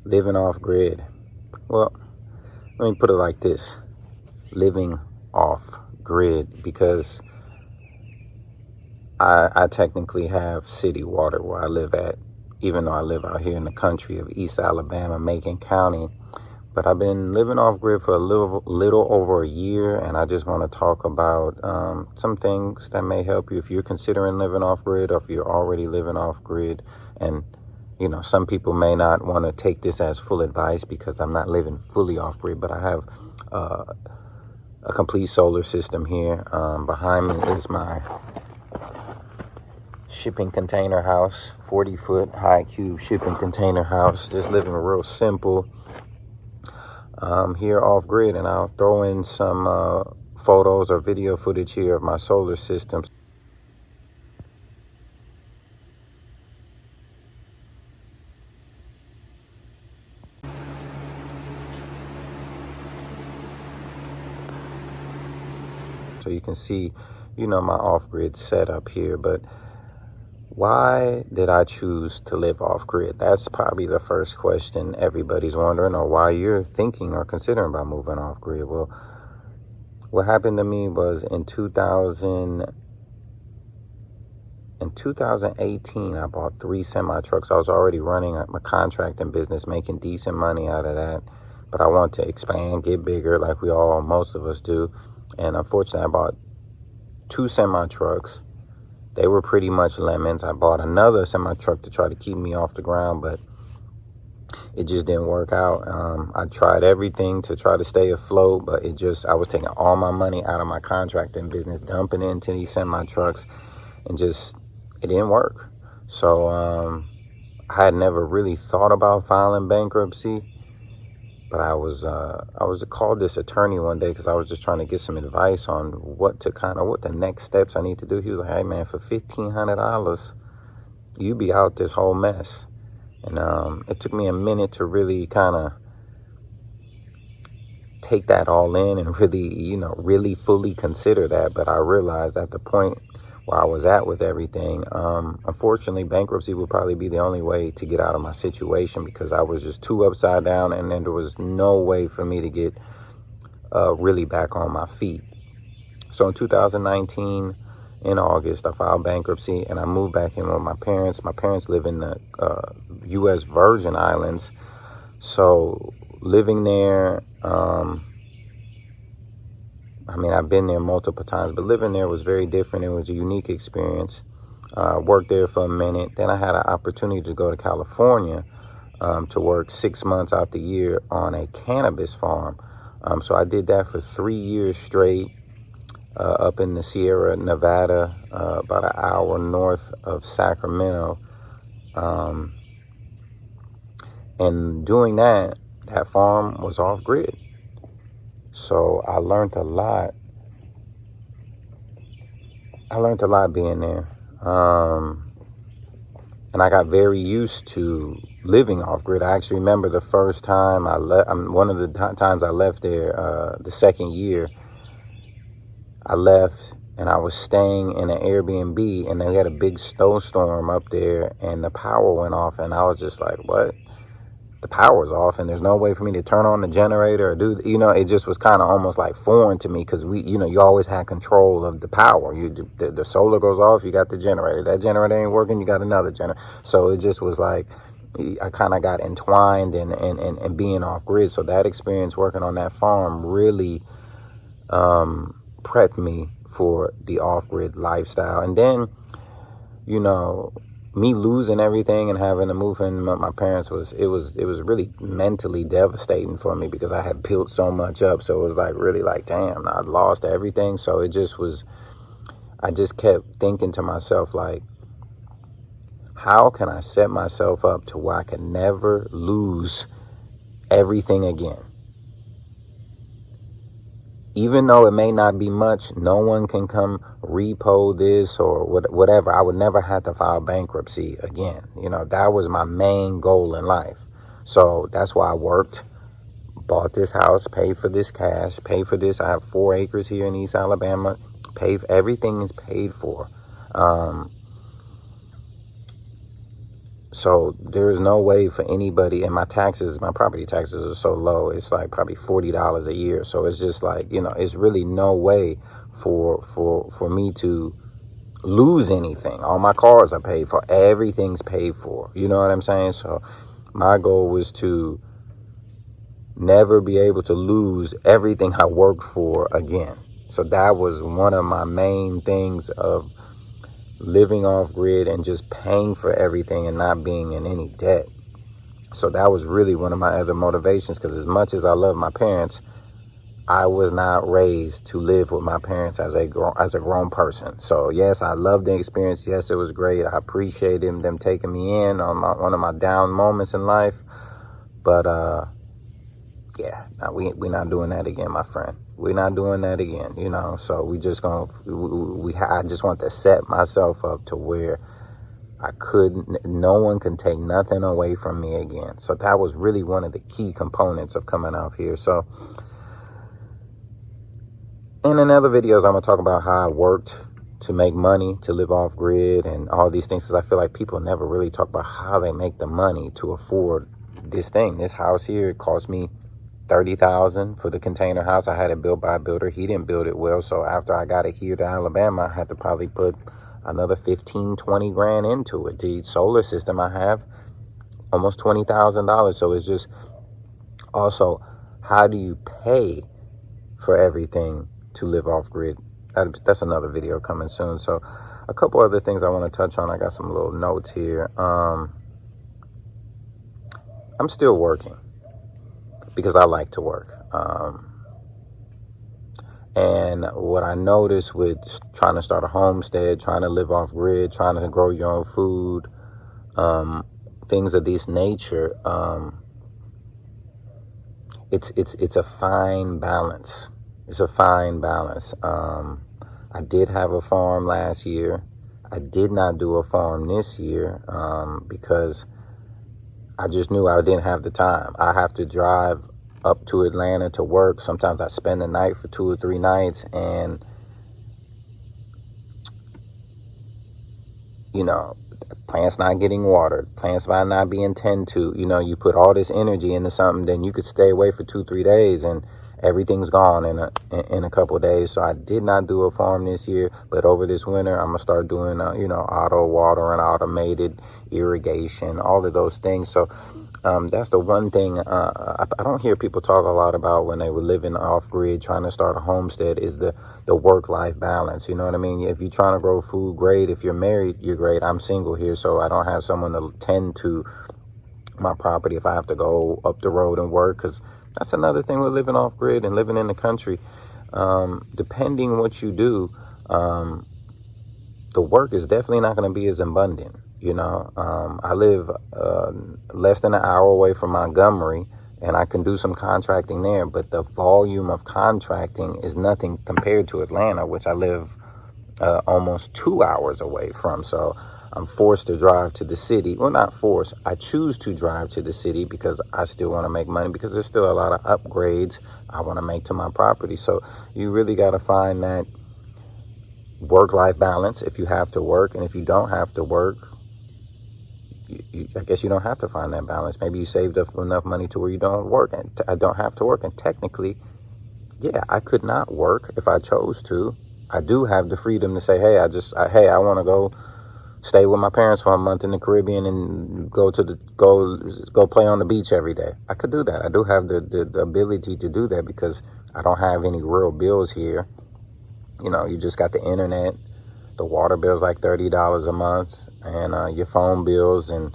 Living off grid. Well, let me put it like this. Living off grid, because I technically have city water where I live at, even though I live out here in the country of East Alabama, Macon County. But I've been living off grid for a little over a year, and I just want to talk about some things that may help you if you're considering living off grid, or if you're already living off grid. And you know, some people may not want to take this as full advice because I'm not living fully off grid, but I have a complete solar system here. Behind me is my shipping container house, 40-foot high cube shipping container house. Just living real simple here off grid, and I'll throw in some photos or video footage here of my solar system. So you can see, you know, my off-grid setup here. But why did I choose to live off-grid? That's probably the first question everybody's wondering, or why you're thinking or considering about moving off-grid. Well, what happened to me was in 2018, I bought 3 semi-trucks. I was already running a contracting business, making decent money out of that. But I want to expand, get bigger, like most of us do. And unfortunately, I bought 2 semi-trucks. They were pretty much lemons. I bought another semi-truck to try to keep me off the ground, but it just didn't work out. I tried everything to try to stay afloat, but I was taking all my money out of my contracting business, dumping it into these semi-trucks, and it didn't work. So I had never really thought about filing bankruptcy. But I was called this attorney one day because I was just trying to get some advice on what the next steps I need to do. He was like, "Hey man, for $1,500, you be out this whole mess." And it took me a minute to really kind of take that all in and really fully consider that. But I realized at the point where I was at with everything, unfortunately, bankruptcy would probably be the only way to get out of my situation, because I was just too upside down, and then there was no way for me to get really back on my feet. So in 2019, in August, I filed bankruptcy, and I moved back in with my parents. My parents live in the U.S. Virgin Islands, so living there, I've been there multiple times, but living there was very different. It was a unique experience. Worked there for a minute. Then I had an opportunity to go to California to work 6 months out the year on a cannabis farm. So I did that for 3 years straight up in the Sierra Nevada, about an hour north of Sacramento. And doing that farm was off grid. So I learned a lot. Being there. And I got very used to living off grid. I actually remember the first time I left. One of the times I left there, the second year, I left and I was staying in an Airbnb, and they had a big snowstorm up there, and the power went off, and I was just like, what? The power's off, and there's no way for me to turn on the generator or it just was kind of almost like foreign to me, because you always had control of the power. The solar goes off, you got the generator. That generator ain't working, you got another generator. So it just was like, I kind of got entwined and being off grid. So that experience working on that farm really prepped me for the off grid lifestyle. And then, me losing everything and having to move in with my parents was really mentally devastating for me, because I had built so much up. So it was really damn, I lost everything. So I just kept thinking to myself, how can I set myself up to where I can never lose everything again? Even though it may not be much, no one can come repo this or whatever. I would never have to file bankruptcy again. That was my main goal in life. So that's why I worked, bought this house, paid for this cash, paid for this. I have 4 acres here in East Alabama. Everything is paid for. So there's no way for anybody, and my property taxes are so low, it's like probably $40 a year. So it's just like, it's really no way for me to lose anything. All my cars are paid for. Everything's paid for. You know what I'm saying? So my goal was to never be able to lose everything I worked for again. So that was one of my main things of living off grid and just paying for everything and not being in any debt. So that was really one of my other motivations, because as much as I love my parents, I was not raised to live with my parents as a grown person. So yes, I loved the experience. Yes, it was great. I appreciated them taking me in on one of my down moments in life. But yeah, we're not doing that again, my friend. We're not doing that again, So we just I just want to set myself up to where no one can take nothing away from me again. So that was really one of the key components of coming out here. So in other videos, I'm gonna talk about how I worked to make money, to live off grid, and all these things, because I feel like people never really talk about how they make the money to afford this thing. This house here, it cost me $30,000 for the container house. I had it built by a builder. He didn't build it well, so after I got it here to Alabama, I had to probably put another 15, 20 grand into it. The solar system I have, almost $20,000. So it's just also, how do you pay for everything to live off grid? That's another video coming soon. So a couple other things I want to touch on. I got some little notes here. I'm still working because I like to work. And what I noticed with trying to start a homestead, trying to live off grid, trying to grow your own food, things of this nature, it's a fine balance. It's a fine balance. I did have a farm last year. I did not do a farm this year because I just knew I didn't have the time. I have to drive up to Atlanta to work. Sometimes I spend the night for 2 or 3 nights, and plants not getting watered, plants might not being tended to. You put all this energy into something, then you could stay away for 2-3 days and everything's gone in a couple of days. So I did not do a farm this year, but over this winter I'm gonna start doing auto watering, automated irrigation, all of those things. So that's the one thing I don't hear people talk a lot about when they were living off grid, trying to start a homestead, is the work-life balance. You know what I mean? If you're trying to grow food, great. If you're married, you're great. I'm single here, so I don't have someone to tend to my property if I have to go up the road and work, because that's another thing with living off grid and living in the country. Depending what you do, the work is definitely not going to be as abundant. I live less than an hour away from Montgomery, and I can do some contracting there, but the volume of contracting is nothing compared to Atlanta, which I live almost 2 hours away from. So I'm forced to drive to the city. Well, not forced. I choose to drive to the city because I still want to make money, because there's still a lot of upgrades I want to make to my property. So you really got to find that work-life balance if you have to work. And if you don't have to work, I guess you don't have to find that balance. Maybe you saved up enough money to where you don't work, and I don't have to work. And technically, yeah, I could not work if I chose to. I do have the freedom to say, hey, I want to go stay with my parents for a month in the Caribbean and go play on the beach every day. I could do that. I do have the ability to do that because I don't have any real bills here. You just got the internet. The water bill's like $30 a month, and your phone bills and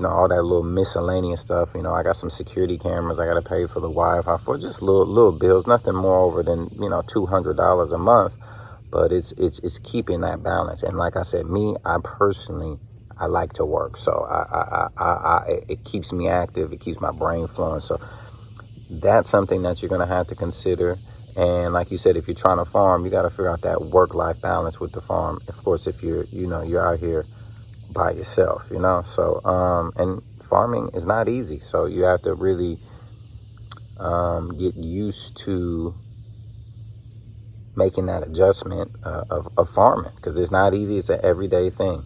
all that little miscellaneous stuff. I got some security cameras I got to pay for the Wi-Fi for, just little bills, nothing more over than $200 a month. But it's keeping that balance. And like I said, I personally like to work, so it keeps me active, it keeps my brain flowing. So that's something that you're gonna have to consider. And like you said, if you're trying to farm, you got to figure out that work-life balance with the farm. Of course, if you're out here by yourself, so and farming is not easy, so you have to really get used to making that adjustment of farming, because it's not easy. It's an everyday thing.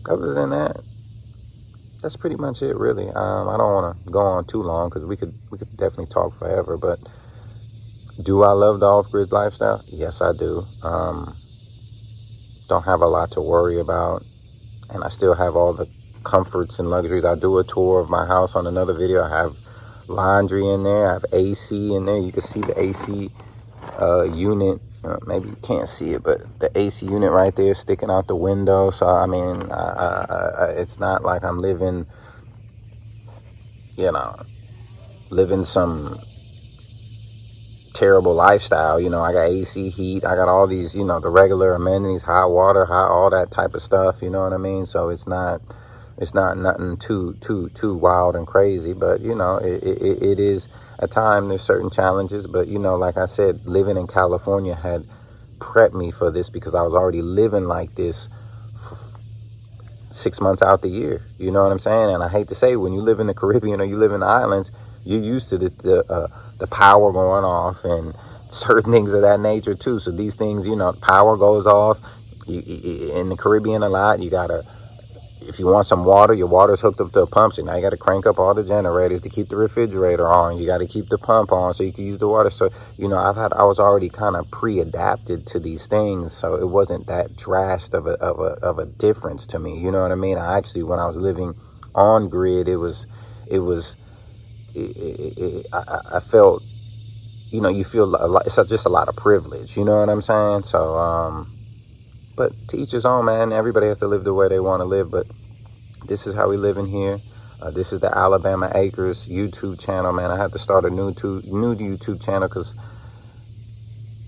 other than that, that's pretty much it, really. I don't want to go on too long because we could definitely talk forever. But do I love the off-grid lifestyle? Yes, I do. Don't have a lot to worry about, and I still have all the comforts and luxuries. I do a tour of my house on another video. I have laundry in there. I have AC in there. You can see the AC unit. Maybe you can't see it, but the AC unit right there sticking out the window. So I mean, it's not like I'm living, living some terrible lifestyle. I got AC, heat. I got all these, the regular amenities, hot water, all that type of stuff. You know what I mean? So it's not nothing too wild and crazy. But it is. At times, there's certain challenges, but, like I said, living in California had prepped me for this because I was already living like this for 6 months out the year. You know what I'm saying? And I hate to say, when you live in the Caribbean or you live in the islands, you're used to the power going off and certain things of that nature, too. So these things, power goes off. In the Caribbean a lot, you got to... If you want some water, your water's hooked up to a pump, so now you got to crank up all the generators to keep the refrigerator on. You got to keep the pump on so you can use the water. So, I was already kind of pre-adapted to these things, so it wasn't that drastic of a difference to me. You know what I mean? I actually, when I was living on grid, I felt, you feel a lot, it's just a lot of privilege. You know what I'm saying? So, but to each his own, man. Everybody has to live the way they want to live, but this is how we live in here. This is the Alabama Acres YouTube channel, man. I have to start a new YouTube channel because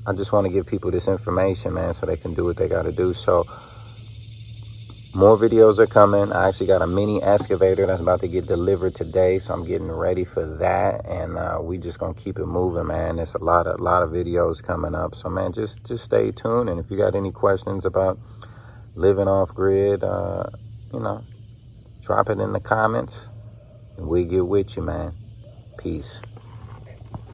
I just want to give people this information, man, so they can do what they got to do. So more videos are coming. I actually got a mini excavator that's about to get delivered today, so I'm getting ready for that. And we just gonna keep it moving, man. There's a lot of videos coming up. So, man, just stay tuned. And if you got any questions about living off grid, drop it in the comments, and we get with you, man. Peace.